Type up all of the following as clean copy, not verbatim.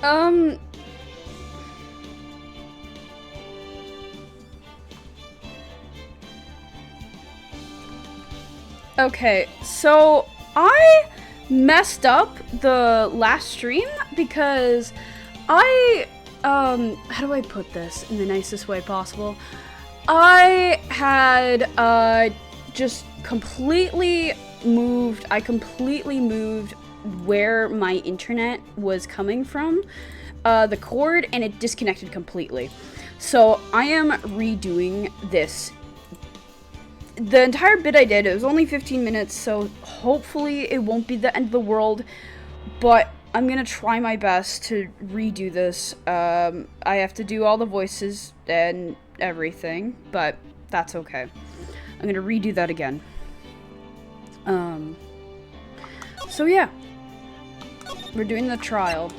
Um... Okay, so I messed up the last stream because how do I put this in the nicest way possible? I had, just completely moved where my internet was coming from, the cord, and it disconnected completely. So I am redoing this. The entire bit I did, it was only 15 minutes, so hopefully it won't be the end of the world, but I'm gonna try my best to redo this. I have to do all the voices and everything, but that's okay. I'm gonna redo that again. So yeah. We're doing the trial.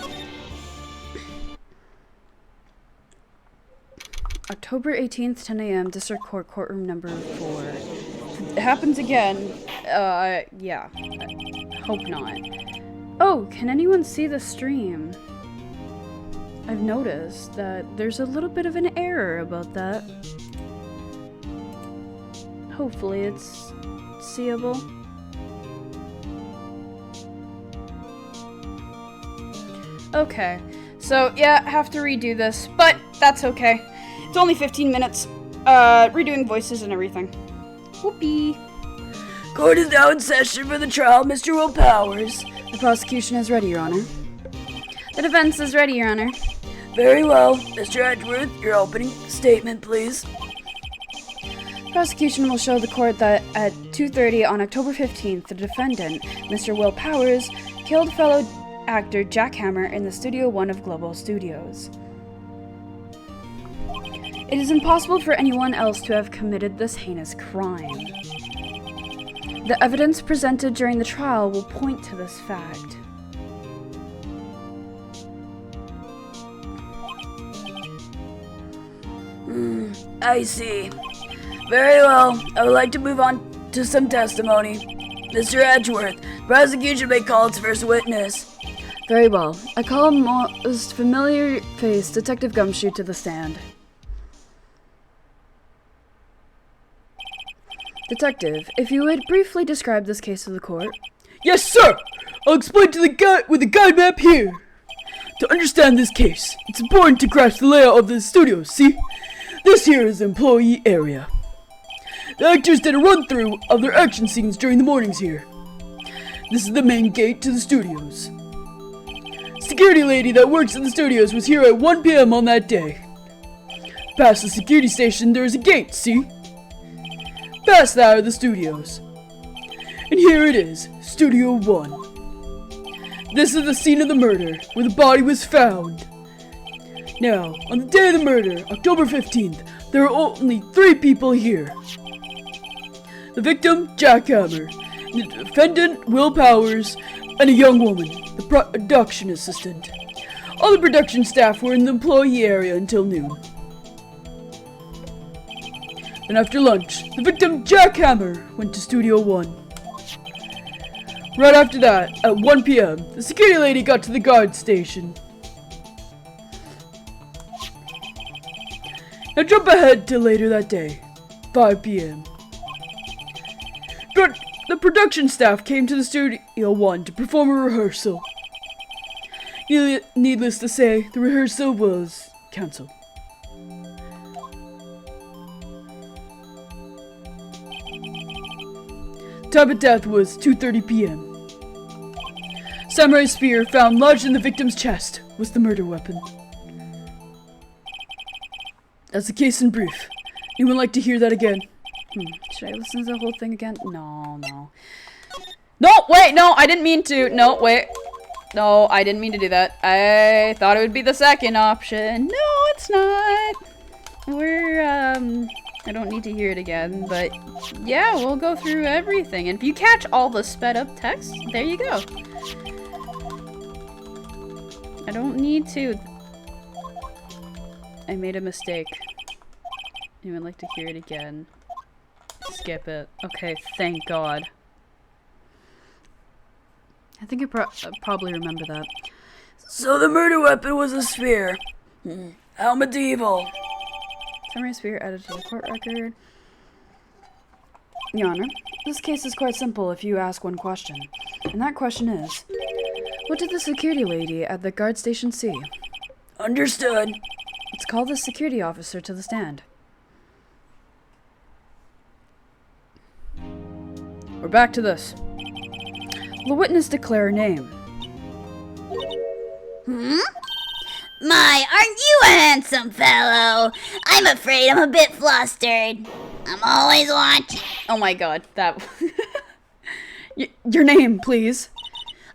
October 18th, 10 a.m., District Court, courtroom number 4. If it happens again, yeah. Hope not. Oh, can anyone see the stream? I've noticed that there's a little bit of an error about that. Hopefully it's seeable. Okay, so yeah, have to redo this, but that's okay. It's only 15 minutes, redoing voices and everything. Whoopee. Court is now in session for the trial, Mr. Will Powers. The prosecution is ready, Your Honor. The defense is ready, Your Honor. Very well. Mr. Edgeworth, your opening statement, please. Prosecution will show the court that at 2:30 on October 15th, the defendant, Mr. Will Powers, killed fellow actor Jack Hammer in the Studio 1 of Global Studios. It is impossible for anyone else to have committed this heinous crime. The evidence presented during the trial will point to this fact. I see. Very well. I would like to move on to some testimony. Mr. Edgeworth, prosecution may call its first witness. Very well. I call a most familiar face, Detective Gumshoe, to the stand. Detective, if you would briefly describe this case to the court. Yes, sir! I'll explain to the guy with the guide map here. To understand this case, it's important to grasp the layout of the studio, see? This here is the employee area. The actors did a run-through of their action scenes during the mornings here. This is the main gate to the studios. Security lady that works in the studios was here at 1 p.m. on that day. Past the security station, there is a gate, see? Past that are the studios. And here it is, Studio 1. This is the scene of the murder, where the body was found. Now, on the day of the murder, October 15th, there are only 3 people here. The victim, Jack Hammer, the defendant, Will Powers, and a young woman, the production assistant. All the production staff were in the employee area until noon. Then after lunch, the victim, Jack Hammer, went to Studio 1. Right after that, at 1 p.m., the security lady got to the guard station. Now jump ahead to later that day, 5 p.m. The production staff came to the Studio 1 to perform a rehearsal. Needless to say, the rehearsal was cancelled. Time of death was 2:30 p.m. Samurai spear found lodged in the victim's chest was the murder weapon. That's the case in brief. Anyone like to hear that again? Should I listen to the whole thing again? No. No, wait, no, I didn't mean to. No, wait. No, I didn't mean to do that. I thought it would be the second option. No, it's not. I don't need to hear it again, but yeah, we'll go through everything. And if you catch all the sped up text, there you go. I don't need to. I made a mistake. Anyone like to hear it again? Skip it. Okay, thank God. I think I probably remember that. So the murder weapon was a spear. How medieval. Samurai spear added to the court record. Your Honor, this case is quite simple if you ask one question. And that question is, what did the security lady at the guard station see? Understood. Let's call the security officer to the stand. We're back to this. Will the witness declare her name? My, aren't you a handsome fellow? I'm afraid I'm a bit flustered. I'm always watching. Oh my god, that... Your name, please.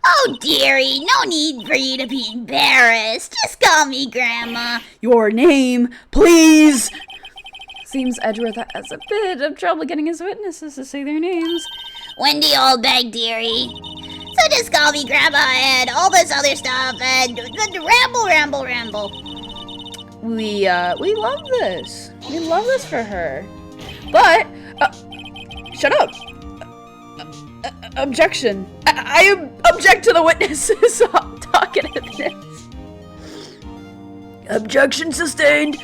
Oh, dearie, no need for you to be embarrassed. Just call me Grandma. Your name, please! Seems Edgeworth has a bit of trouble getting his witnesses to say their names. Wendy Oldbag, dearie. So just call me Grandma and all this other stuff and ramble. We love this. We love this for her. But, shut up. Objection. I object to the witness's talkativeness. Objection sustained.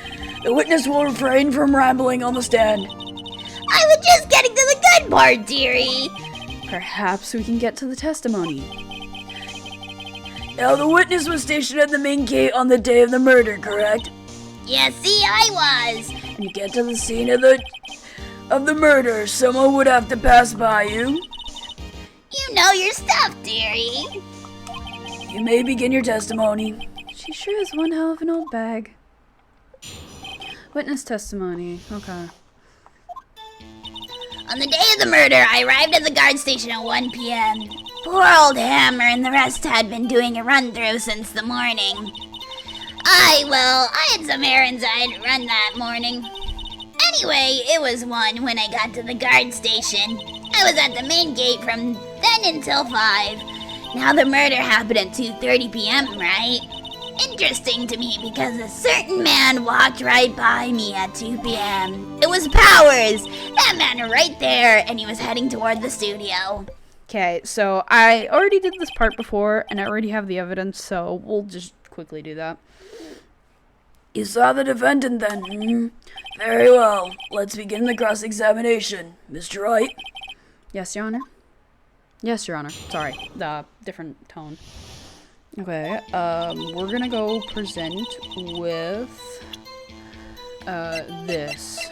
The witness will refrain from rambling on the stand. I was just getting to the good part, dearie. Perhaps we can get to the testimony. Now, the witness was stationed at the main gate on the day of the murder, correct? Yes, see, I was. When you get to the scene of the murder, someone would have to pass by you. You know your stuff, dearie. You may begin your testimony. She sure is one hell of an old bag. Witness testimony. Okay. On the day of the murder, I arrived at the guard station at 1 p.m. Poor old Hammer and the rest had been doing a run-through since the morning. I had some errands I had to run that morning. Anyway, it was 1 when I got to the guard station. I was at the main gate from then until 5. Now the murder happened at 2:30 p.m., right? Interesting to me because a certain man walked right by me at 2 p.m. It was Powers! That man right there, and he was heading toward the studio. Okay, so I already did this part before, and I already have the evidence, so we'll just quickly do that. You saw the defendant then? Very well. Let's begin the cross-examination. Mr. Wright? Yes, Your Honor? Yes, Your Honor. Sorry, the different tone. Okay, we're gonna go present with, this.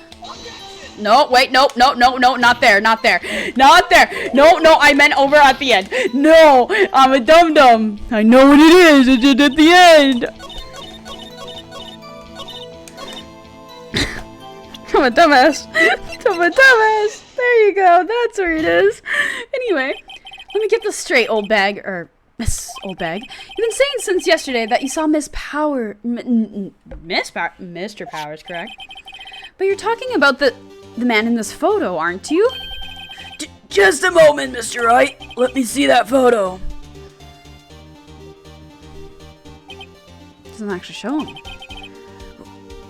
No, wait, no, not there. Not there. No, I meant over at the end. No, I'm a dum-dum. I know what it is. It's at the end. I'm a dumbass. There you go. That's where it is. Anyway, let me get this straight, old bag, or Miss Old Bag. You've been saying since yesterday that you saw Mr. Powers, correct? But you're talking about the man in this photo, aren't you? Just a moment, Mr. Wright. Let me see that photo. Doesn't actually show him.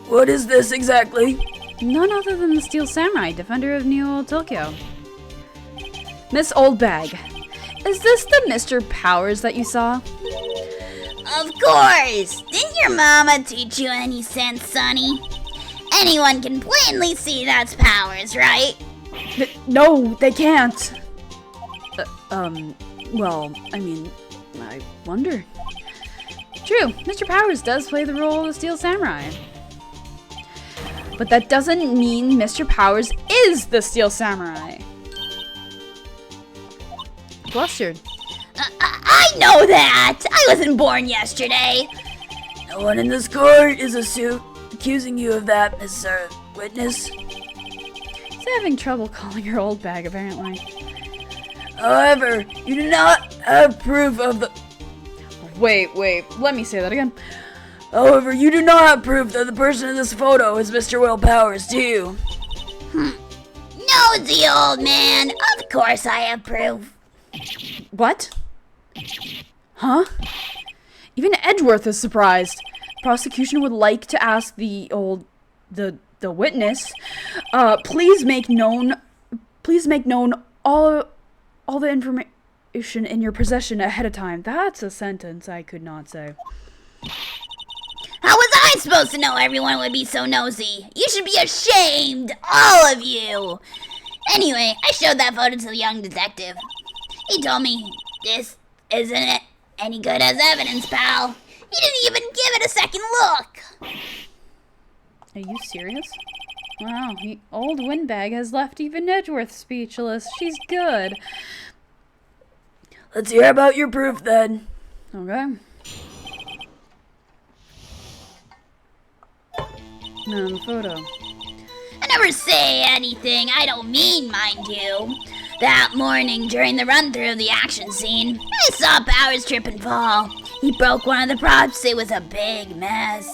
What is this exactly? None other than the Steel Samurai, defender of New Old Tokyo. Miss Old Bag, is this the Mr. Powers that you saw? Of course! Didn't your mama teach you any sense, Sonny? Anyone can plainly see that's Powers, right? No, they can't. Well, I mean, I wonder. True, Mr. Powers does play the role of the Steel Samurai. But that doesn't mean Mr. Powers is the Steel Samurai. Flustered. I know that! I wasn't born yesterday! No one in this court is accusing you of that, Mr. Witness. He's having trouble calling her Old Bag, apparently. However, you do not have proof of the... Wait, let me say that again. However, you do not have proof that the person in this photo is Mr. Will Powers, do you? Nosy old man! Of course I have proof. What? Huh? Even Edgeworth is surprised. Prosecution would like to ask the witness, please make known all the information. information in your possession ahead of time. That's a sentence I could not say. How was I supposed to know everyone would be so nosy? You should be ashamed, all of you. Anyway, I showed that photo to the young detective. He told me, this isn't any good as evidence, pal. He didn't even give it a second look. Are you serious? Wow, old windbag has left even Edgeworth speechless. She's good. Let's hear about your proof then. Okay. Now the photo. I never say anything I don't mean, mind you. That morning during the run-through of the action scene, I saw Powers trip and fall. He broke one of the props. It was a big mess.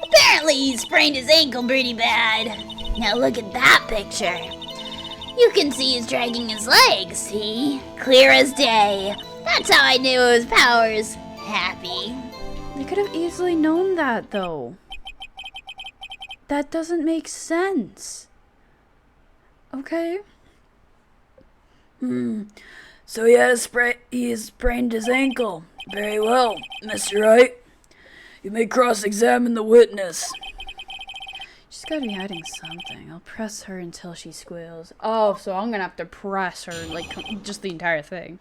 Apparently he sprained his ankle pretty bad. Now look at that picture. You can see he's dragging his legs, see? Clear as day. That's how I knew it was Powers. Happy. They could have easily known that, though. That doesn't make sense. Okay? So he sprained his ankle. Very well, Mr. Wright. You may cross-examine the witness. She's gotta be hiding something. I'll press her until she squeals. Oh, so I'm gonna have to press her, like, just the entire thing.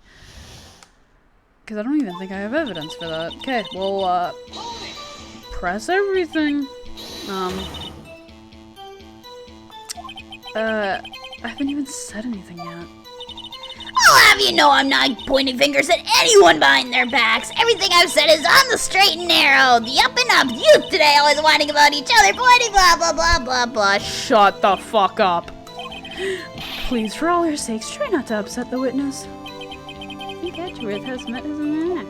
Because I don't even think I have evidence for that. Okay, well, press everything. I haven't even said anything yet. I'll have you know I'm not pointing fingers at anyone behind their backs. Everything I've said is on the straight and narrow. The up and up youth today always whining about each other, pointing blah blah blah blah blah. Shut the fuck up. Please, for all your sakes, try not to upset the witness. I think Edgeworth has met his match.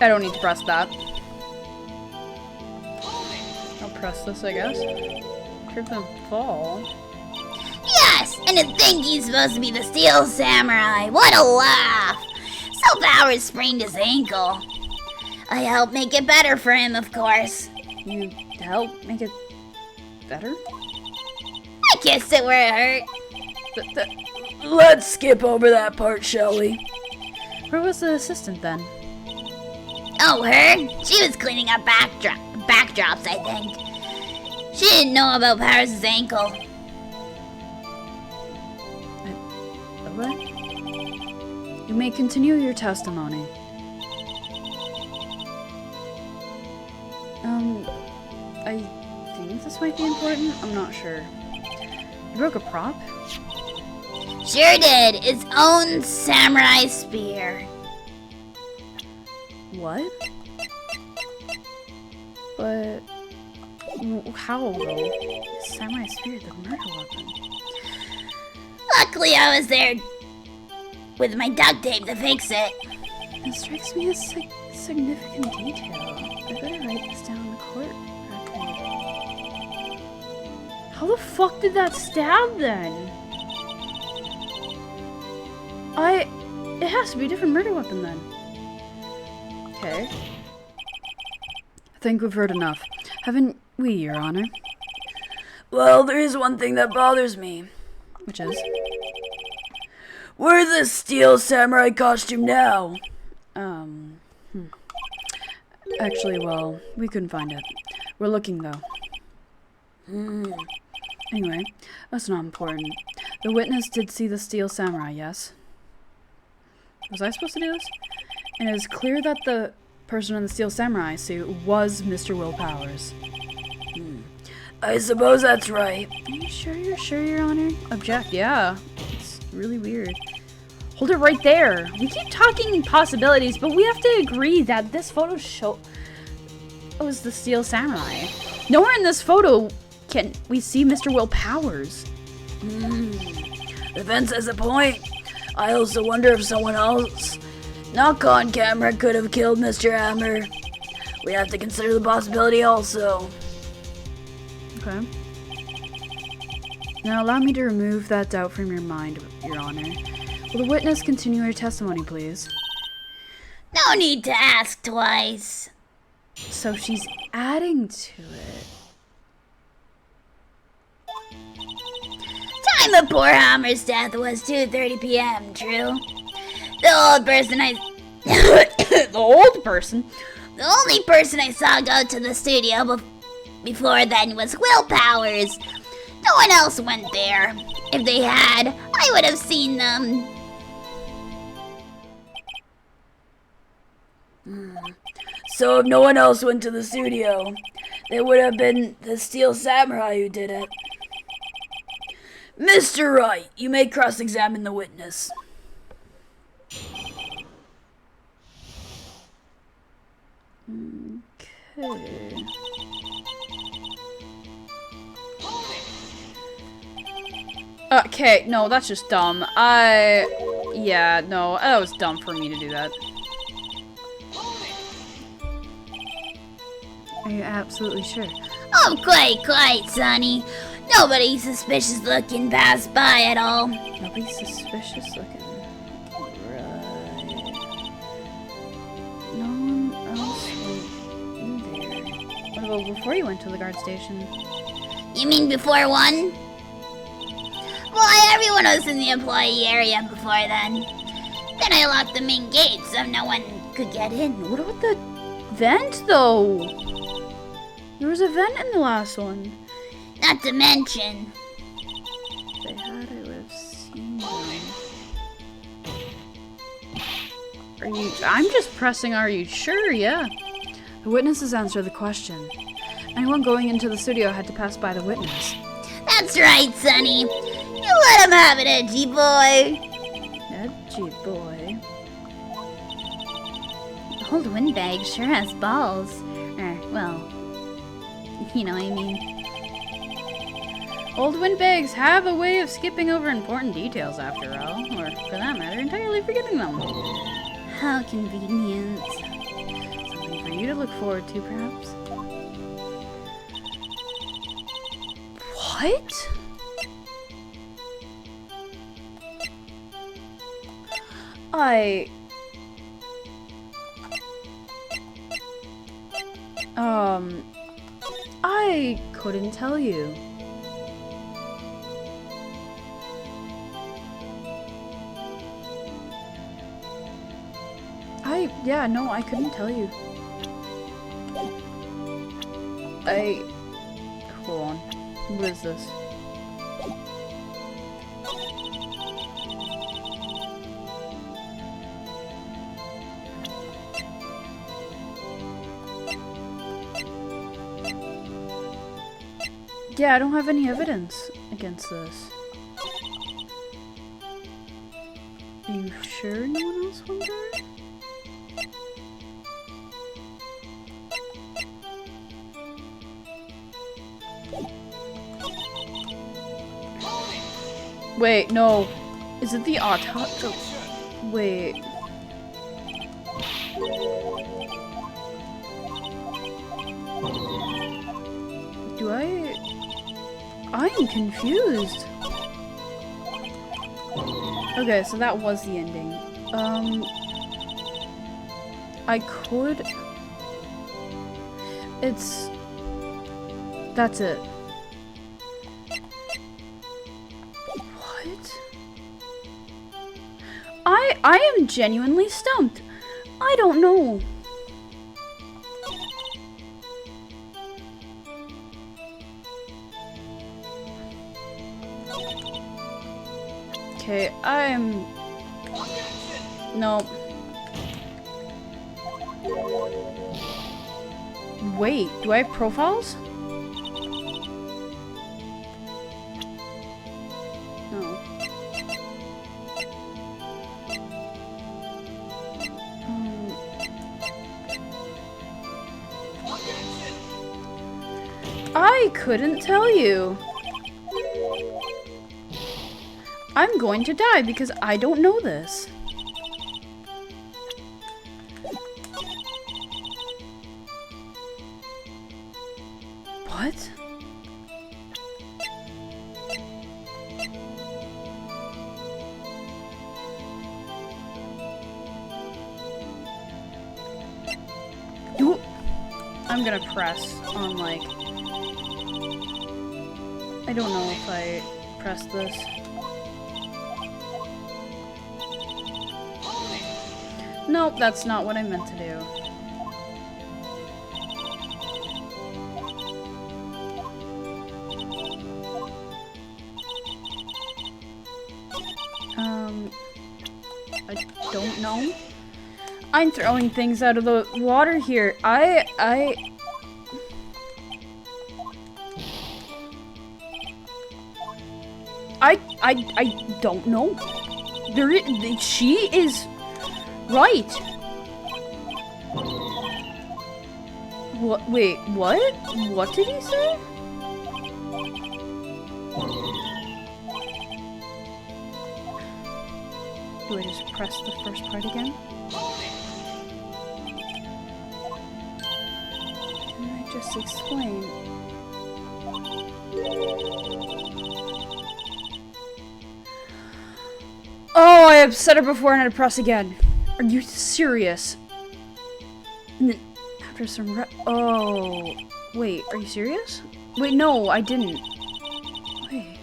I don't need to press that. I'll press this, I guess. Trip and fall. Yes, and to think he's supposed to be the Steel Samurai. What a laugh. So Powers sprained his ankle. I helped make it better for him, of course. You help make it better? I kissed it where it hurt. Let's skip over that part, shall we? Where was the assistant then? Oh, her? She was cleaning up backdrops, I think. She didn't know about Powers' ankle. Okay. You may continue your testimony. I think this might be important. I'm not sure. You broke a prop? Sure did. Its own samurai spear. What? But how though? Samurai spear, the murder weapon. Luckily, I was there with my duct tape to fix it. It strikes me as significant detail. I better write this down in the court record. How the fuck did that stab then? It has to be a different murder weapon then. Okay. I think we've heard enough. Haven't we, Your Honor? Well, there is one thing that bothers me. Which is? Where's the Steel Samurai costume now? Actually, well, we couldn't find it. We're looking, though. Anyway, that's not important. The witness did see the Steel Samurai, yes? Was I supposed to do this? And it is clear that the person in the Steel Samurai suit was Mr. Will Powers. I suppose that's right. Are you sure you're sure, Your Honor? Object, yeah. It's really weird. Hold it right there. We keep talking possibilities, but we have to agree that this photo shows the Steel Samurai. Nowhere in this photo can we see Mr. Will Powers. The fence has a point. I also wonder if someone else, not on camera, could have killed Mr. Hammer. We have to consider the possibility also. Okay. Now allow me to remove that doubt from your mind, Your Honor. Will the witness continue her testimony, please? No need to ask twice. So she's adding to it. time of poor Hammer's death was 2:30 p.m., true? The old person I... The old person? The only person I saw go to the studio before then was Will Powers. No one else went there. If they had, I would have seen them. So if no one else went to the studio, it would have been the Steel Samurai who did it. Mr. Wright, you may cross-examine the witness. Okay. Okay, no, that's just dumb. Yeah, no, that was dumb for me to do that. Are you absolutely sure? Oh, quite, Sonny. Nobody suspicious looking passed by at all. Nobody's suspicious looking. Right. No one else went in there. What about before you went to the guard station? You mean before 1? Why, everyone was in the employee area before then. Then I locked the main gate so no one could get in. What about the vent, though? There was a vent in the last one. Not to mention... If they had, I would have seen them. Are you... I'm just pressing, are you sure? Yeah. The witnesses answer the question. Anyone going into the studio had to pass by the witness. That's right, Sonny. You let him have it, edgy boy. Edgy boy. Old windbag sure has balls. Well, you know what I mean. Old windbags have a way of skipping over important details after all, or for that matter, entirely forgetting them. How convenient. Something for you to look forward to, perhaps. What? I couldn't tell you. Yeah, no, I couldn't tell you. Hold on. What is this? Yeah, I don't have any evidence against this. Are you sure no one else went there? Wait, no. Is it the autopsy? Wait. I'm confused. Okay, so that was the ending. I could... That's it. What? I am genuinely stumped. I don't know. Okay, no. Wait, do I have profiles? No. I couldn't tell you. I'm going to die because I don't know this. What? I'm gonna press on, like... I don't know if I press this. Nope, that's not what I meant to do. I don't know. I'm throwing things out of the water here. I don't know. She is right. What? Wait, what? What did he say? Do I just press the first part again? Can I just explain? Oh, I upset her before and I had to press again. Are you serious? After some oh, wait, are you serious? Wait, no, I didn't. Wait.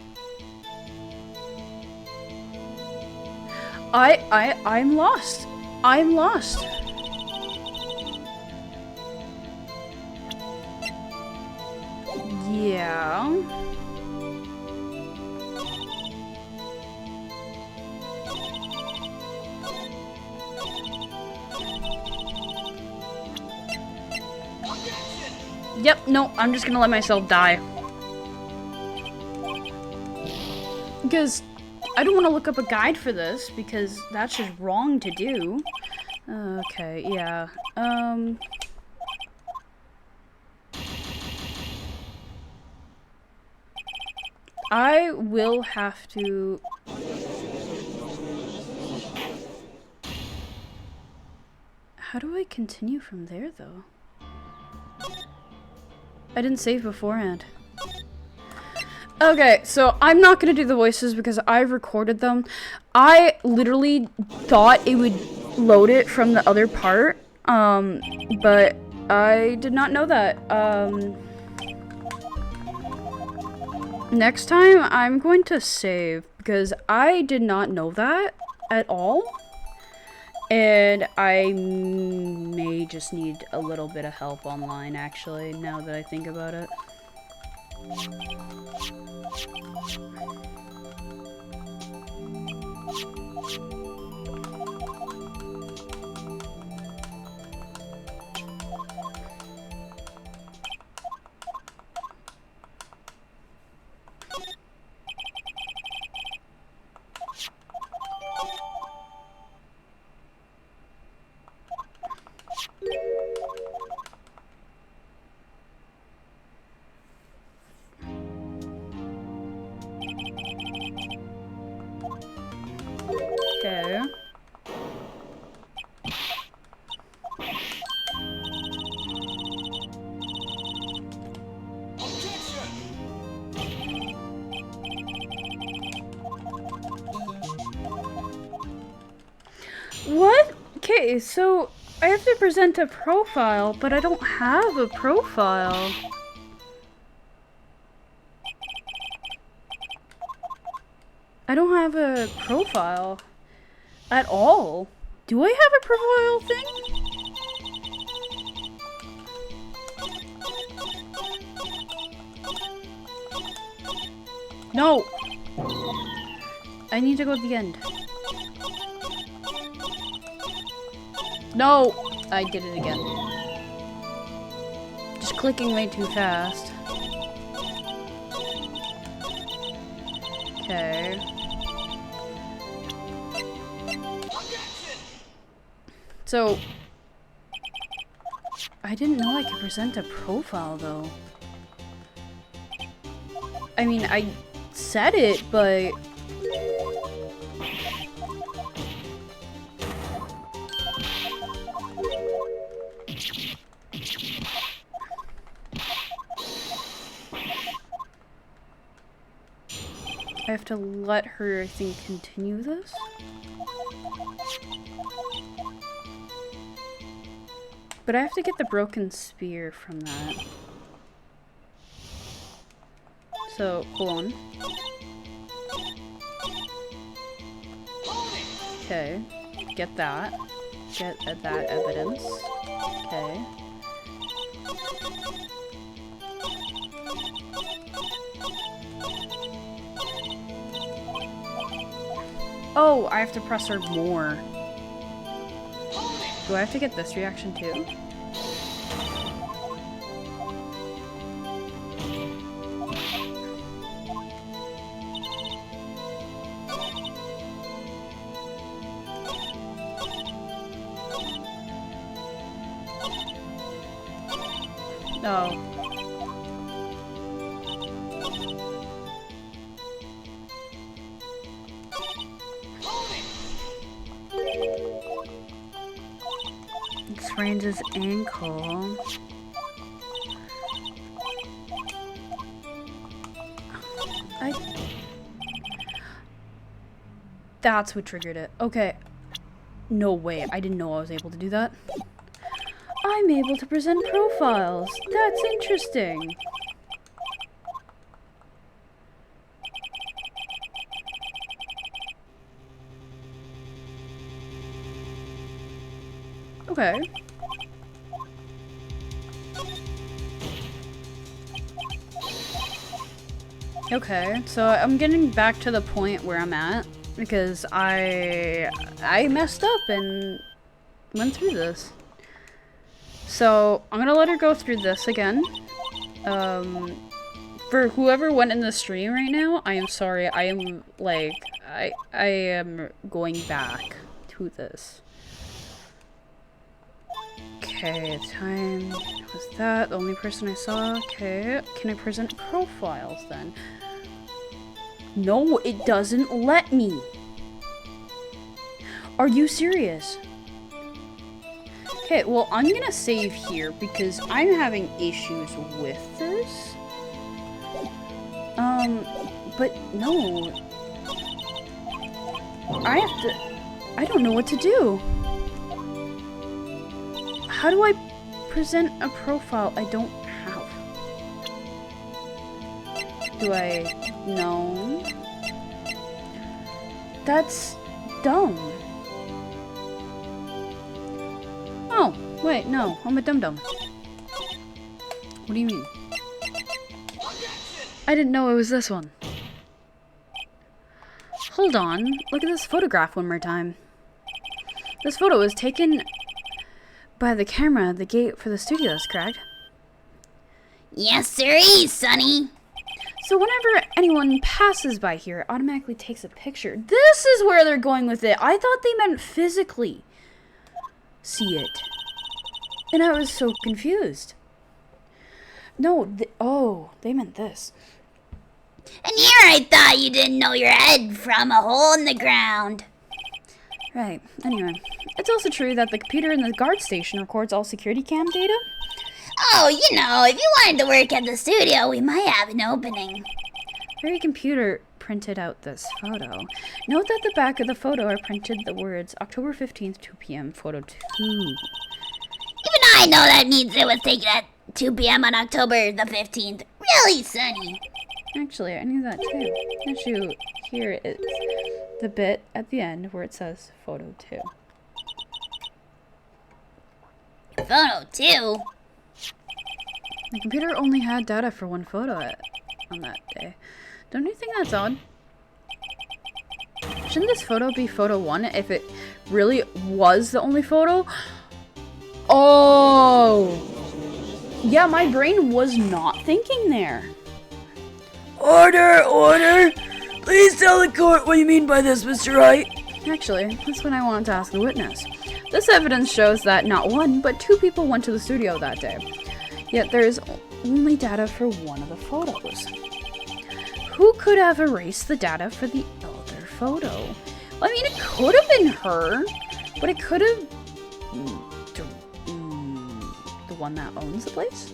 I'm lost. I'm lost. Yeah. Yep, no, I'm just gonna let myself die. Because I don't want to look up a guide for this, because that's just wrong to do. Okay, yeah. I will have to... How do I continue from there, though? I didn't save beforehand. Okay, so I'm not gonna do the voices because I've recorded them. I literally thought it would load it from the other part, but I did not know that. Next time, I'm going to save because I did not know that at all. And I may just need a little bit of help online, actually, now that I think about it. Okay. What? Okay, so I have to present a profile, but I don't have a profile. I don't have a profile at all. Do I have a profile thing? No. I need to go to the end. No, I did it again. Just clicking way too fast. Okay. So, I didn't know I could present a profile, though. I mean, I said it, but... I have to let her, I think, continue this? But I have to get the broken spear from that. So, hold on. Okay. Get that. Get that evidence. Okay. Oh, I have to press her more. Do I have to get this reaction too? No. Sprains his ankle. That's what triggered it. Okay. No way. I didn't know I was able to do that. I'm able to present profiles. That's interesting. Okay. Okay, so I'm getting back to the point where I'm at because I messed up and went through this. So I'm gonna let her go through this again. For whoever went in the stream right now, I am sorry. I am like I am going back to this. Okay, time was that the only person I saw? Okay, can I present profiles then? No, it doesn't let me. Are you serious? Okay, well, I'm gonna save here because I'm having issues with this. But no. I don't know what to do. How do I present a profile I don't have? Do I? No. That's dumb. Oh, wait, no. I'm a dum-dum. What do you mean? I didn't know it was this one. Hold on. Look at this photograph one more time. This photo was taken by the camera at the gate for the studios, correct? Yes, sirree, Sonny. So whenever anyone passes by here, it automatically takes a picture. This is where they're going with it. I thought they meant physically see it. And I was so confused. No, oh, they meant this. And here I thought you didn't know your head from a hole in the ground. Right, anyway. It's also true that the computer in the guard station records all security cam data. Oh, you know, if you wanted to work at the studio, we might have an opening. Very computer printed out this photo. Note that the back of the photo are printed the words October 15th, 2 p.m., photo 2. Even I know that means it was taken at 2 p.m. on October the 15th. Really, Sonny? Actually, I knew that too. Issue here is the bit at the end where it says photo 2. Photo 2? The computer only had data for one photo on that day. Don't you think that's odd? Shouldn't this photo be photo 1 if it really was the only photo? Oh! Yeah, my brain was not thinking there. Order! Order! Please tell the court what you mean by this, Mr. Wright. Actually, that's what I wanted to ask the witness. This evidence shows that not one, but 2 people went to the studio that day. Yet there is only data for one of the photos. Who could have erased the data for the other photo? Well, I mean, it could have been her, but it could have... the one that owns the place?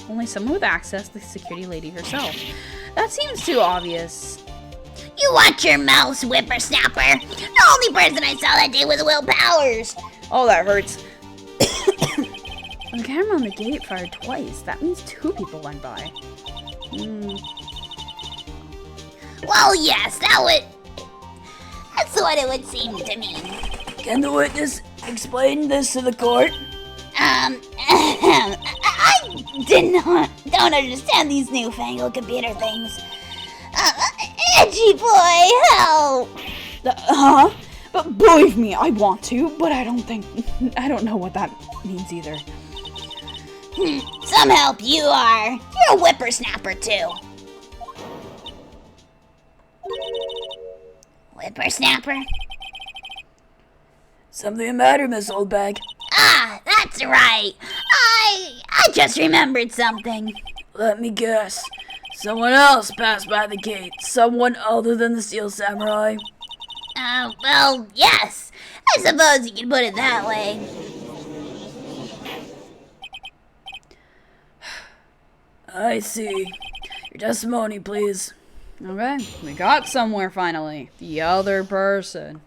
Only someone with access, the security lady herself. That seems too obvious. You watch your mouth, whippersnapper. The only person I saw that day was Will Powers. Oh, that hurts. The camera on the gate fired twice. That means 2 people went by. Well, yes, that's That's what it would seem to mean. Can the witness explain this to the court? I don't understand these newfangled computer things. Edgy boy, help! Huh? But believe me, I want to, but I don't know what that means either. Some help you are. You're a whippersnapper too. Whippersnapper? Something the matter, Miss Oldbag? Ah, that's right. I just remembered something. Let me guess. Someone else passed by the gate. Someone other than the Steel Samurai. Well, yes. I suppose you can put it that way. I see. Your testimony, please. Okay, we got somewhere finally. The other person.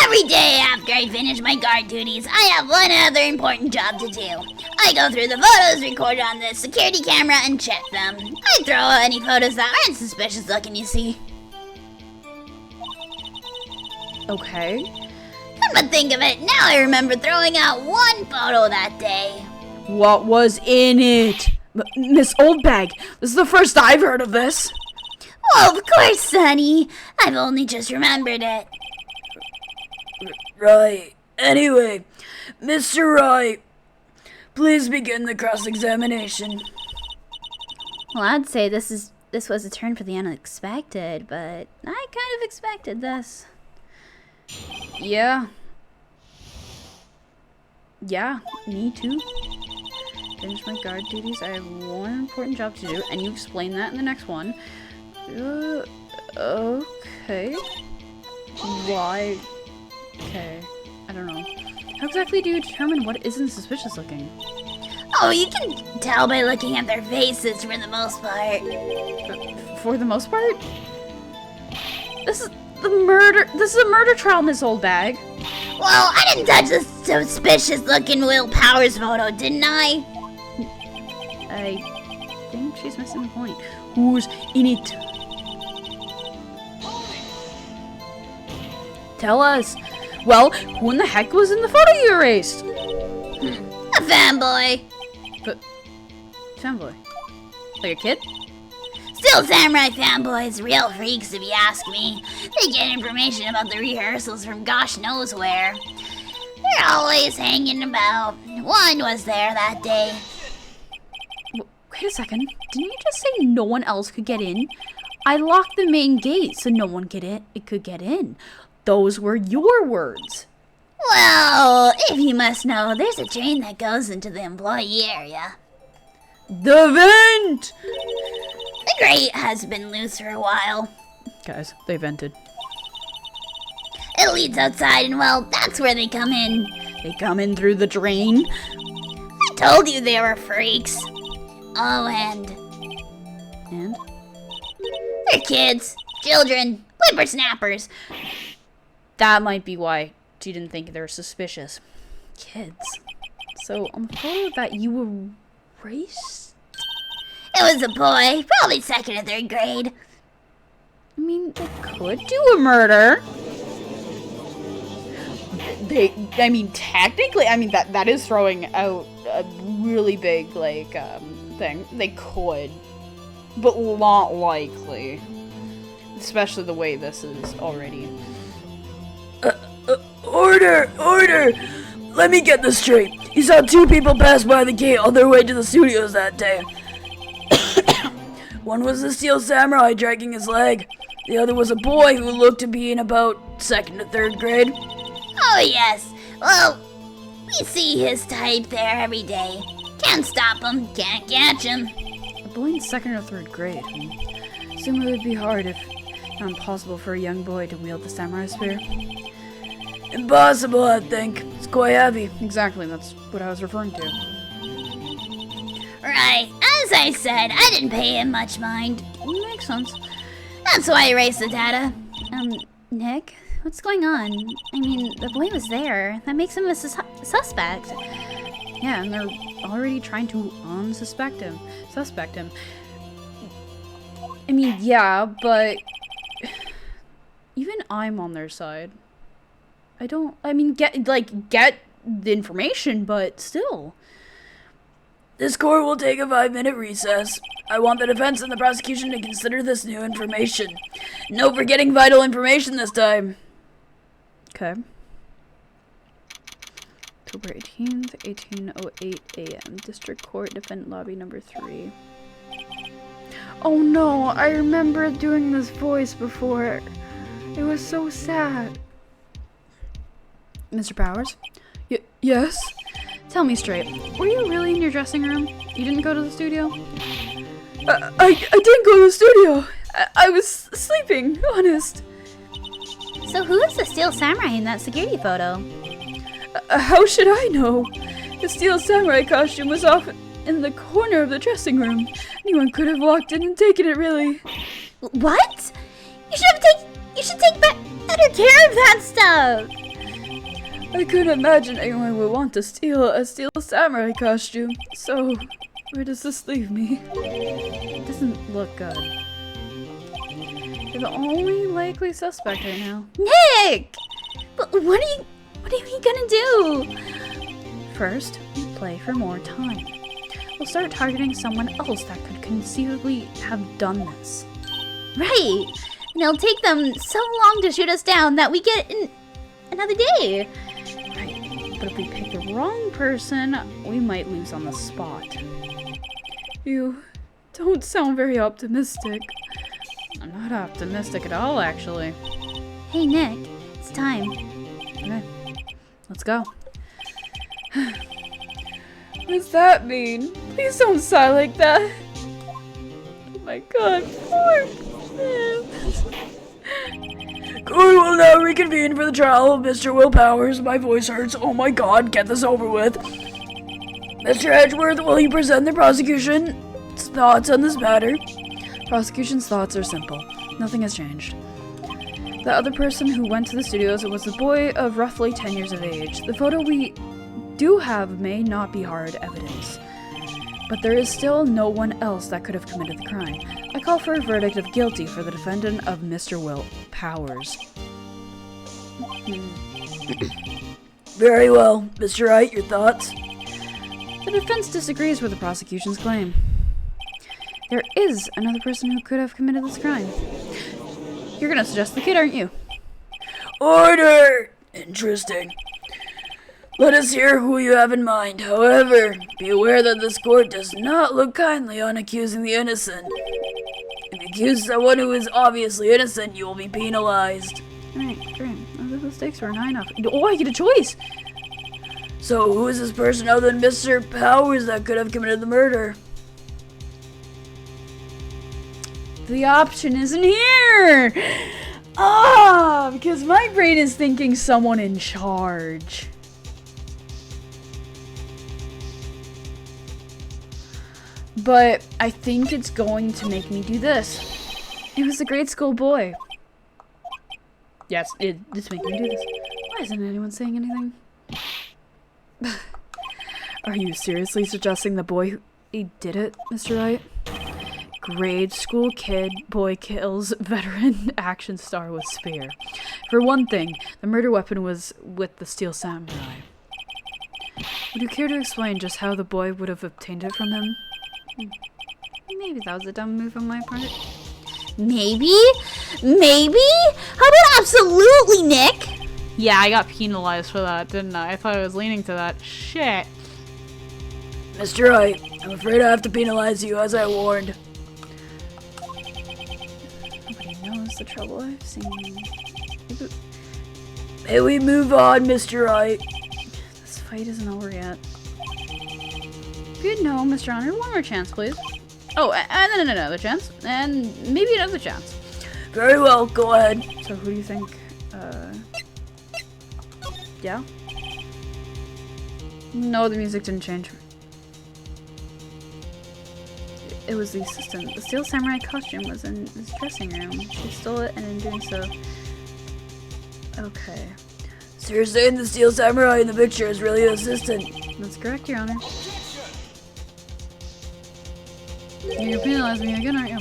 Every day after I finish my guard duties, I have one other important job to do. I go through the photos recorded on the security camera and check them. I throw out any photos that aren't suspicious looking, you see. Okay. Come to think of it, now I remember throwing out one photo that day. What was in it? Miss Oldbag, this is the first I've heard of this. Oh, of course, Sonny. I've only just remembered it. Right. Anyway, Mr. Wright, please begin the cross-examination. Well, I'd say this was a turn for the unexpected, but I kind of expected this. Yeah. Yeah, me too. Finish my guard duties. I have one important job to do, and you explain that in the next one. Okay. Why? Okay. I don't know. How exactly do you determine what isn't suspicious looking? Oh, you can tell by looking at their faces for the most part. For the most part? This is a murder trial, Miss Oldbag. Well, I didn't touch the suspicious looking Will Powers photo, didn't I? I think she's missing the point. Who's in it? Tell us. Well, who in the heck was in the photo you erased? A fanboy. But fanboy? Like a kid? Still Samurai fanboys, real freaks if you ask me. They get information about the rehearsals from gosh knows where. They're always hanging about. One was there that day. Wait a second. Didn't you just say no one else could get in? I locked the main gate so no one could get in. Those were your words. Well, if you must know, there's a train that goes into the employee area. The vent! The grate has been loose for a while. Guys, they vented. It leads outside, and well, that's where they come in. They come in through the drain. I told you they were freaks. Oh, and And? they're kids, children, whippersnappers. That might be why she didn't think they were suspicious. Kids. So, on the photo that you erased? It was a boy, probably second or third grade. I mean, they could do a murder. Technically, that is throwing out a really big, thing. They could. But not likely. Especially the way this is already. Order! Order! Let me get this straight. You saw two people pass by the gate on their way to the studios that day. One was the Steel Samurai dragging his leg. The other was a boy who looked to be in about second to third grade. Oh, yes. Well, we see his type there every day. Can't stop him, can't catch him. A boy in second or third grade. Assume it would be hard, if not impossible, for a young boy to wield the samurai spear. Impossible, I think. It's quite heavy. Exactly, that's what I was referring to. Right, as I said, I didn't pay him much mind. Makes sense. That's why I erased the data. Nick, what's going on? I mean, the boy was there. That makes him a suspect. Yeah, and they're already trying to suspect him. I mean, yeah, but even I'm on their side. I mean, get the information, but still. This court will take a 5-minute recess. I want the defense and the prosecution to consider this new information. No forgetting vital information this time. Okay. October 18th, 18:08 a.m. District Court, Defendant Lobby number 3. Oh no, I remember doing this voice before. It was so sad. Mr. Powers? Yes? Tell me straight. Were you really in your dressing room? You didn't go to the studio? I didn't go to the studio. I was sleeping, honest. So who is the Steel Samurai in that security photo? How should I know? The steel samurai costume was off in the corner of the dressing room. Anyone could have walked in and taken it, really. What? You should take better care of that stuff. I couldn't imagine anyone would want to steal a steel samurai costume. So, where does this leave me? It doesn't look good. You're the only likely suspect right now. Nick! But what are we gonna do? First, we play for more time. We'll start targeting someone else that could conceivably have done this. Right. And it'll take them so long to shoot us down that we get in another day. Right. But if we pick the wrong person, we might lose on the spot. You don't sound very optimistic. I'm not optimistic at all, actually. Hey, Nick. It's time. Okay. Let's go. What does that mean? Please don't sigh like that. Oh my god, poor man. Court will now reconvene for the trial of Mr. Will Powers. My voice hurts. Oh my god, get this over with. Mr. Edgeworth, will you present the prosecution's thoughts on this matter? Prosecution's thoughts are simple. Nothing has changed. The other person who went to the studios was a boy of roughly 10 years of age. The photo we do have may not be hard evidence, but there is still no one else that could have committed the crime. I call for a verdict of guilty for the defendant of Mr. Will Powers. Very well. Mr. Wright, your thoughts? The defense disagrees with the prosecution's claim. There is another person who could have committed this crime. You're gonna suggest the kid, aren't you? Order! Interesting. Let us hear who you have in mind. However, be aware that this court does not look kindly on accusing the innocent. If you accuse someone who is obviously innocent, you will be penalized. Alright, great. The stakes were high enough. Oh, I get a choice! So, who is this person other than Mr. Powers that could have committed the murder? The option isn't here! Ah, because my brain is thinking someone in charge. But I think it's going to make me do this. It was the grade school boy. Yes, it's making me do this. Why isn't anyone saying anything? Are you seriously suggesting the boy who did it, Mr. Wright? Grade school kid, boy kills veteran action star with spear. For one thing, the murder weapon was with the steel samurai. Would you care to explain just how the boy would have obtained it from him? Maybe that was a dumb move on my part. Maybe? Maybe? How about absolutely, Nick? Yeah, I got penalized for that, didn't I? I thought I was leaning to that. Shit. Mr. Wright, I'm afraid I have to penalize you as I warned. Nobody knows the trouble I've seen. May we move on, Mr. Wright? This fight isn't over yet. Good no, Mr. Honor. One more chance, please. Oh, and then another chance. And maybe another chance. Very well, go ahead. So who do you think, yeah? No, the music didn't change. It was the assistant. The steel samurai costume was in his dressing room. She stole it, and in doing so... Okay. So you're saying the steel samurai in the picture is really the assistant? That's correct, Your Honor. You're penalizing me again, aren't you?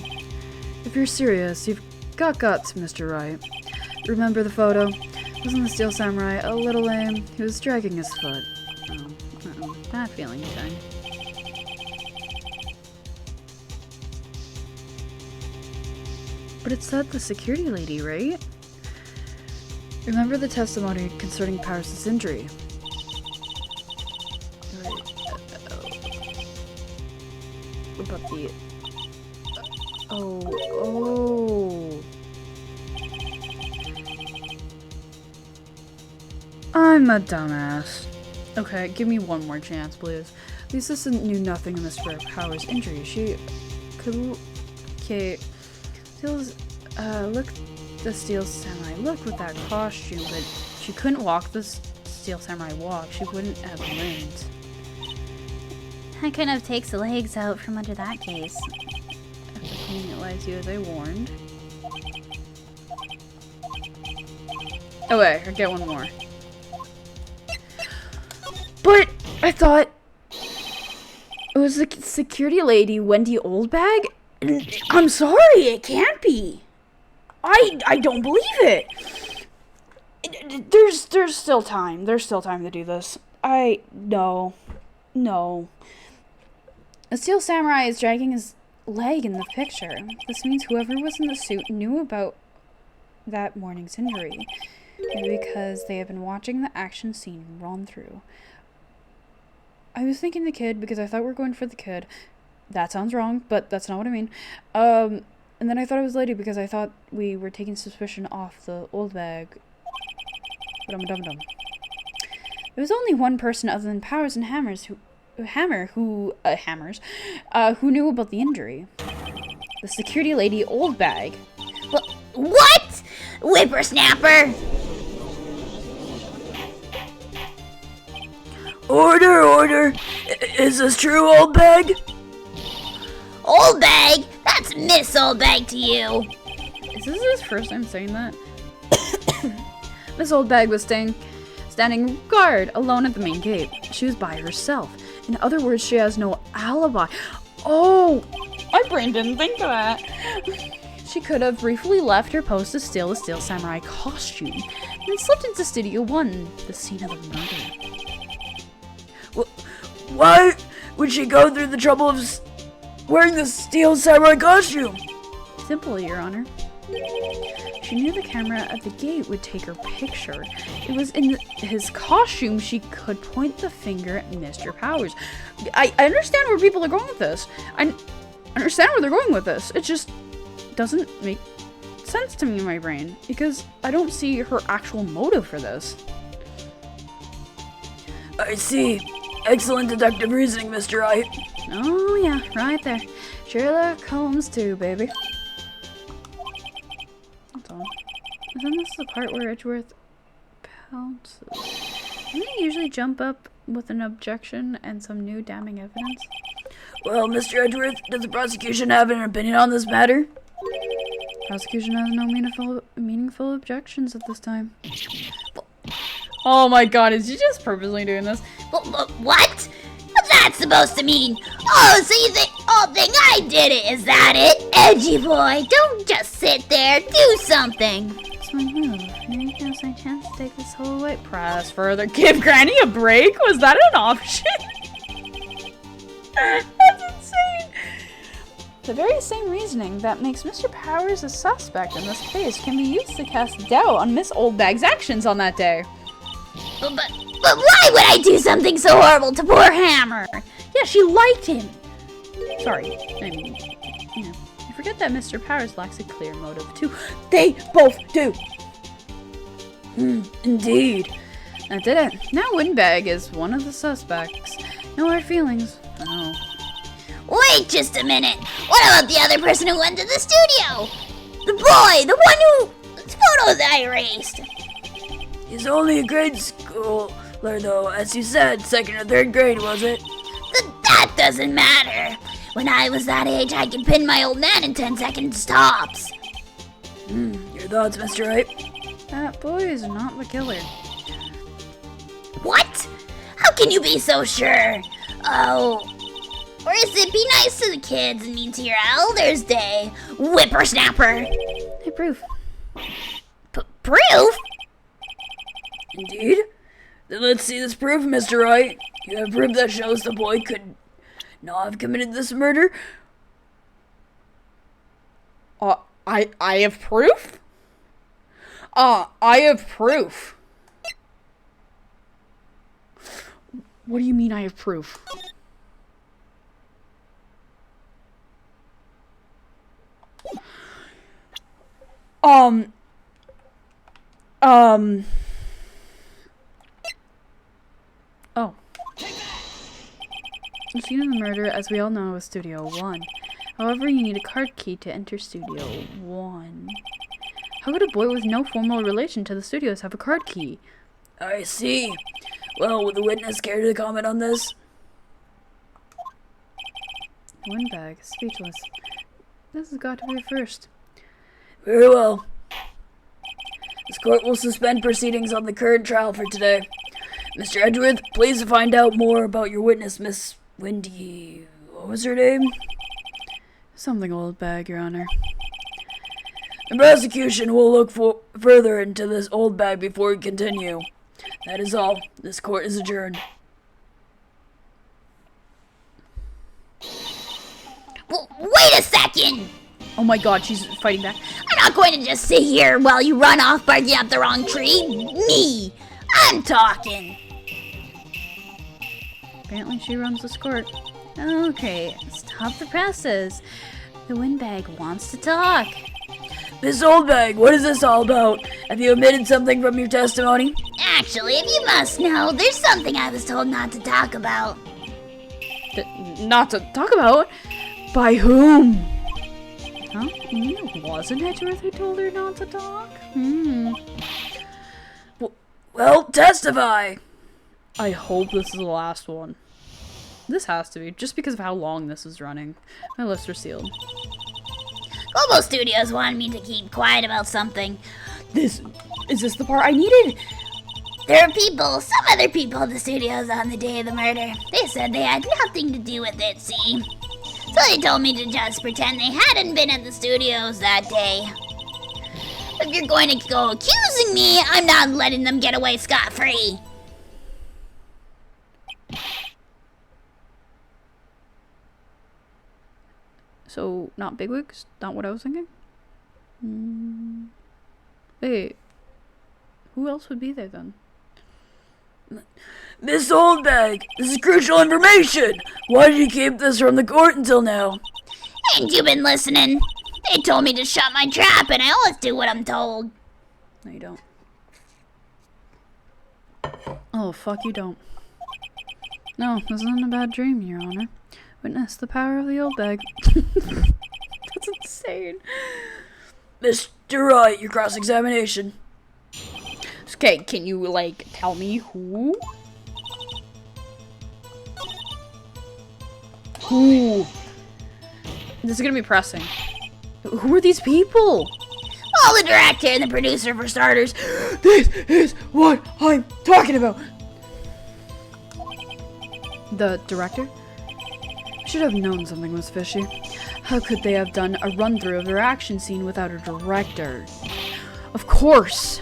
If you're serious, you've got guts, Mr. Wright. Remember the photo? Wasn't the Steel Samurai a little lame? He was dragging his foot. Oh, bad feeling again. But it said the security lady, right? Remember the testimony concerning Paris' injury? What about the... Oh. I'm a dumbass. Okay, give me one more chance, please. The assistant knew nothing of Mr. Powers' injury. She could... Okay. Look, the Steel Samurai looked with that costume, but she couldn't walk the Steel Samurai walk. She wouldn't have limbs. I kind of takes the legs out from under that case. After cleaning it lies you as I warned. Oh wait, I get one more. But I thought it was the security lady, Wendy Oldbag. I'm sorry, it can't be. I don't believe it. There's still time. There's still time to do this. No. The Steel Samurai is dragging his leg in the picture. This means whoever was in the suit knew about that morning's injury. Maybe because they have been watching the action scene run through. I was thinking the kid because I thought we were going for the kid. That sounds wrong, but that's not what I mean. And then I thought it was lady because I thought we were taking suspicion off the old bag. Dum-dum-dum. There was only one person other than Powers and Hammers who knew about the injury. The security lady Oldbag. What? Whippersnapper! Order! Is this true, Old Bag? Old Bag? That's Miss Old Bag to you. Is this his first time saying that? Miss Oldbag was standing guard alone at the main gate. She was by herself. In other words, she has no alibi. Oh, my brain didn't think of that. She could have briefly left her post to steal the Steel Samurai costume, and then slipped into Studio 1, the scene of the murder. Why would she go through the trouble of wearing the Steel Samurai costume? Simple, Your Honor. She knew the camera at the gate would take her picture. It was in his costume she could point the finger at Mr. Powers. I understand where people are going with this. I understand where they're going with this. It just doesn't make sense to me in my brain because I don't see her actual motive for this. I see. Excellent deductive reasoning, Mr. Wright. Oh yeah, right there. Sherlock Holmes too, baby. That's all. Isn't this the part where Edgeworth pounces? Doesn't he usually jump up with an objection and some new damning evidence? Well, Mr. Edgeworth, does the prosecution have an opinion on this matter? Prosecution has no meaningful objections at this time. Oh my god, is he just purposely doing this? What? What's that supposed to mean? Oh, so you think I did it? Is that it? Edgy boy, don't just sit there. Do something. It's my move. Maybe now's my chance to take this whole away. Press further. Give Granny a break? Was that an option? That's insane. The very same reasoning that makes Mr. Powers a suspect in this case can be used to cast doubt on Miss Oldbag's actions on that day. But why would I do something so horrible to poor Hammer? Yeah, she liked him. Sorry, I mean, you know, you forget that Mr. Powers lacks a clear motive too. They both do. Indeed. That did it. Now Windbag is one of the suspects. No hard feelings. Oh. Wait just a minute. What about the other person who went to the studio? The boy, the one whose photos I erased. He's only a grade schooler, though. As you said, 2nd or 3rd grade, was it? That doesn't matter. When I was that age, I could pin my old man in 10 seconds tops. Your thoughts, Mr. Wright? That boy is not the killer. What? How can you be so sure? Oh, or is it be nice to the kids and mean to your Elders' Day, whippersnapper? Hey, proof. Proof? Proof? Indeed? Then let's see this proof, Mr. Wright. You have proof that shows the boy could not have committed this murder? I have proof? I have proof. What do you mean I have proof? Oh. The scene of the murder, as we all know, is Studio 1. However, you need a card key to enter Studio 1. How could a boy with no formal relation to the studios have a card key? I see. Well, would the witness care to comment on this? Windbag, speechless. This has got to be a first. Very well. This court will suspend proceedings on the current trial for today. Mr. Edgeworth, please find out more about your witness, Miss Wendy... What was her name? Something old bag, Your Honor. The prosecution will look further into this old bag before we continue. That is all. This court is adjourned. Wait a second! Oh my god, she's fighting back. I'm not going to just sit here while you run off barking up the wrong tree. Me! I'm talking! Apparently she runs this court. Okay, stop the presses. The windbag wants to talk. Miss Oldbag, what is this all about? Have you omitted something from your testimony? Actually, if you must know, there's something I was told not to talk about. Not to talk about? By whom? Huh? You mean it wasn't Edgeworth who told her not to talk? Well, testify! I hope this is the last one. This has to be, just because of how long this is running. My lips are sealed. Global Studios wanted me to keep quiet about something. Is this the part I needed? There are people, some other people at the studios on the day of the murder. They said they had nothing to do with it, see? So they told me to just pretend they hadn't been at the studios that day. If you're going to go accusing me, I'm not letting them get away scot-free. So, not bigwigs? Not what I was thinking? Wait. Who else would be there then? Miss Oldbag, this is crucial information! Why did you keep this from the court until now? Ain't you been listening? They told me to shut my trap, and I always do what I'm told. No, you don't. Oh, fuck, you don't. No, this isn't a bad dream, Your Honor. Witness the power of the old bag. That's insane. Mr. Wright, your cross-examination. Okay, can you, like, tell me who? Who? This is gonna be pressing. Who are these people? Well, the director and the producer, for starters. This is what I'm talking about. The director? Should have known something was fishy. How could they have done a run-through of their action scene without a director? Of course.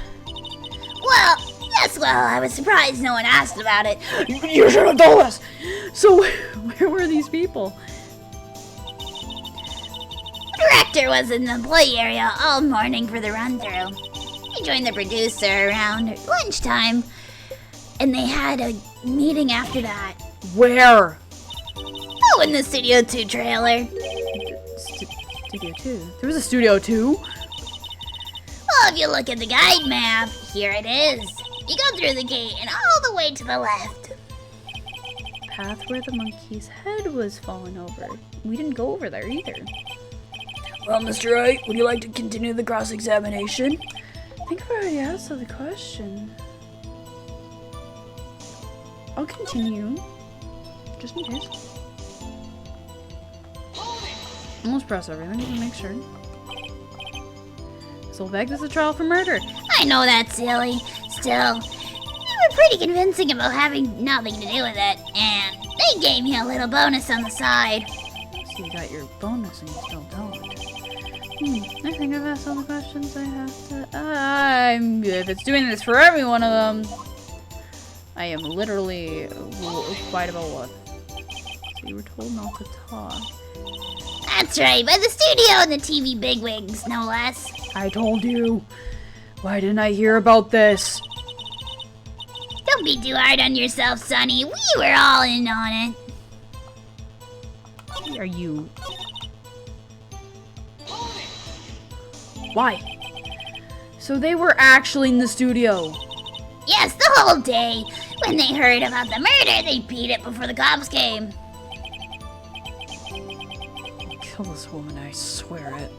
Well, yes, well, I was surprised no one asked about it. You should have told us. So, where were these people? The director was in the employee area all morning for the run-through. He joined the producer around lunchtime, and they had a meeting after that. Where? Oh, in the Studio 2 trailer. Studio 2. There was a Studio 2? Well, if you look at the guide map, here it is. You go through the gate and all the way to the left. Path where the monkey's head was fallen over. We didn't go over there either. Well, Mr. Wright, would you like to continue the cross-examination? I think I've already answered the question. I'll continue. Just in case. Almost press everything to make sure. So Veg is a trial for murder. I know that's silly. Still, you were pretty convincing about having nothing to do with it, and they gave me a little bonus on the side. So you got your bonus and you still don't. I think I've asked all the questions I have to. If it's doing this for every one of them, I am literally quiet about what. So you were told not to talk. That's right, by the studio and the TV bigwigs, no less. I told you. Why didn't I hear about this? Don't be too hard on yourself, Sonny. We were all in on it. Are you? Why? So they were actually in the studio. Yes, the whole day. When they heard about the murder, they beat it before the cops came. Kill this woman, I swear it.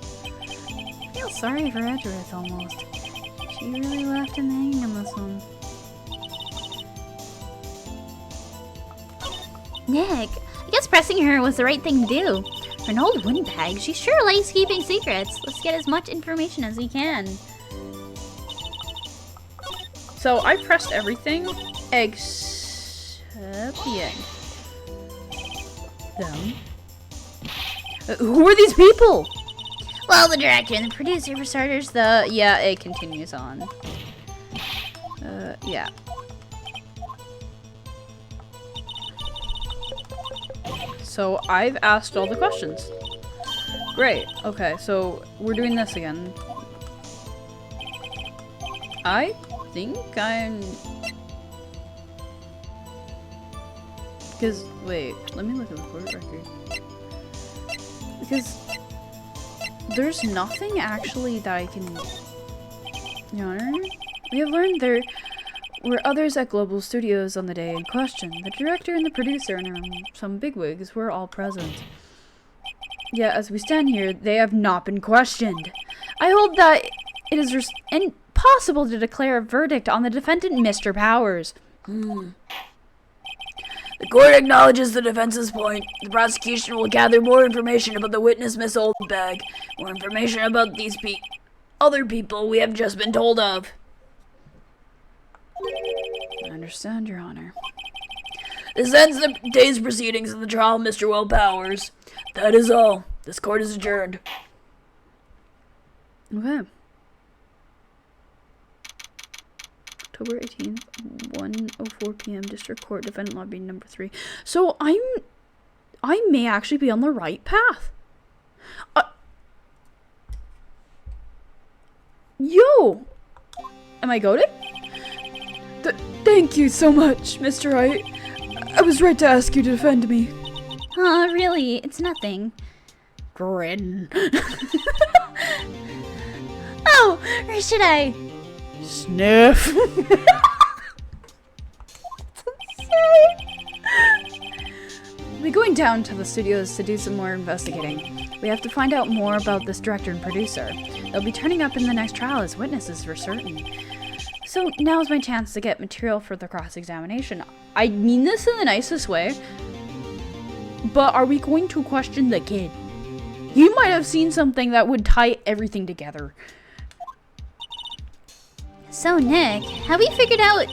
I feel sorry for Edgeworth almost. She really left him hanging on this one. Nick, I guess pressing her was the right thing to do. For an old windbag, she sure likes keeping secrets. Let's get as much information as we can. So I pressed everything except the end. Them. Who are these people? Well, the director and the producer, for starters, the... Yeah, it continues on. Yeah. So I've asked all the questions. Great. Okay, so we're doing this again. I think I'm... Because, wait, let me look at the court record. Because there's nothing actually that I can... Your Honor? We have learned there were others at Global Studios on the day in question. The director and the producer and some bigwigs were all present. Yet, as we stand here, they have not been questioned. I hold that it is impossible to declare a verdict on the defendant, Mr. Powers. The court acknowledges the defense's point. The prosecution will gather more information about the witness, Miss Oldbag. More information about these other people we have just been told of. I understand, Your Honor. This ends the day's proceedings in the trial of Mr. Will Powers. That is all. This court is adjourned. Okay. October 18th, 1:04 p.m. District Court, Defendant Lobby number 3. So I may actually be on the right path. Yo! Am I goated? Thank you so much, Mr. Wright. I was right to ask you to defend me. Oh, really? It's nothing. Grin. Oh, or should I? Sniff. We'll be going down to the studios to do some more investigating. We have to find out more about this director and producer. They'll be turning up in the next trial as witnesses for certain. So now's my chance to get material for the cross-examination. I mean this in the nicest way, but are we going to question the kid? He might have seen something that would tie everything together. So, Nick, have we figured out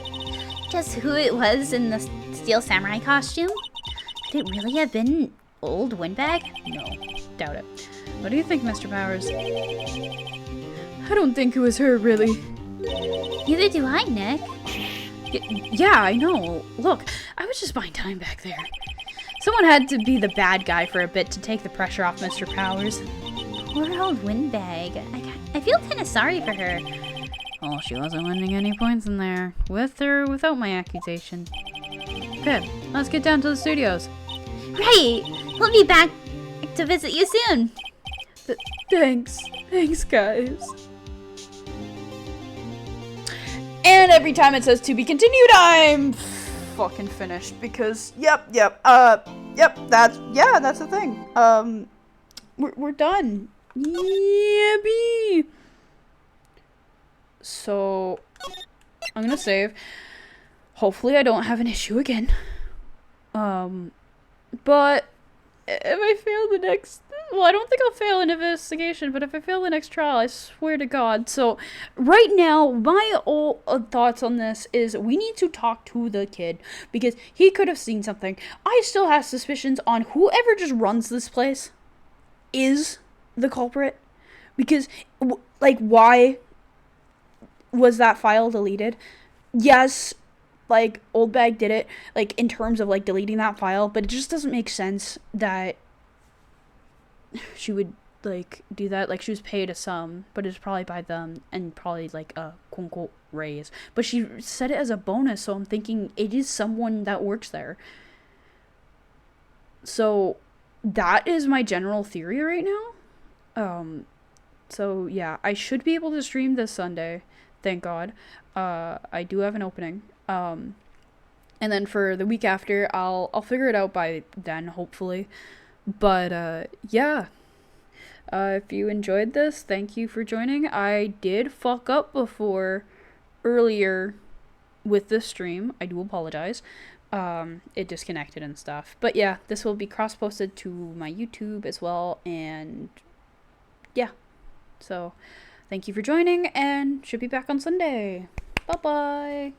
just who it was in the steel samurai costume? Could it really have been old Windbag? No, doubt it. What do you think, Mr. Powers? I don't think it was her, really. Neither do I, Nick. Yeah, I know. Look, I was just buying time back there. Someone had to be the bad guy for a bit to take the pressure off Mr. Powers. Poor old Windbag. I feel kind of sorry for her. Well, she wasn't winning any points in there, with or without my accusation. Okay, let's get down to the studios. Right! We'll be back to visit you soon. Thanks, guys. And every time it says to be continued, I'm fucking finished because yep, that's the thing. We're done. Yippee! So, I'm gonna save. Hopefully I don't have an issue again. But if I fail the next... Well, I don't think I'll fail an investigation, but if I fail the next trial, I swear to God. So, right now, my thoughts on this is we need to talk to the kid, because he could have seen something. I still have suspicions on whoever just runs this place is the culprit, Because, like, why was that file deleted? Yes, like, Old Bag did it, like, in terms of, like, deleting that file, but it just doesn't make sense that she would, like, do that. Like, she was paid a sum, but it's probably by them, and probably, like, a quote-unquote raise. But she said it as a bonus, so I'm thinking it is someone that works there. So, that is my general theory right now. So, yeah, I should be able to stream this Sunday, thank God. I do have an opening. And then for the week after, I'll figure it out by then, hopefully. But, yeah. If you enjoyed this, thank you for joining. I did fuck up before earlier with this stream. I do apologize. It disconnected and stuff. But yeah, this will be cross-posted to my YouTube as well. And yeah. So, thank you for joining, and should be back on Sunday. Bye-bye.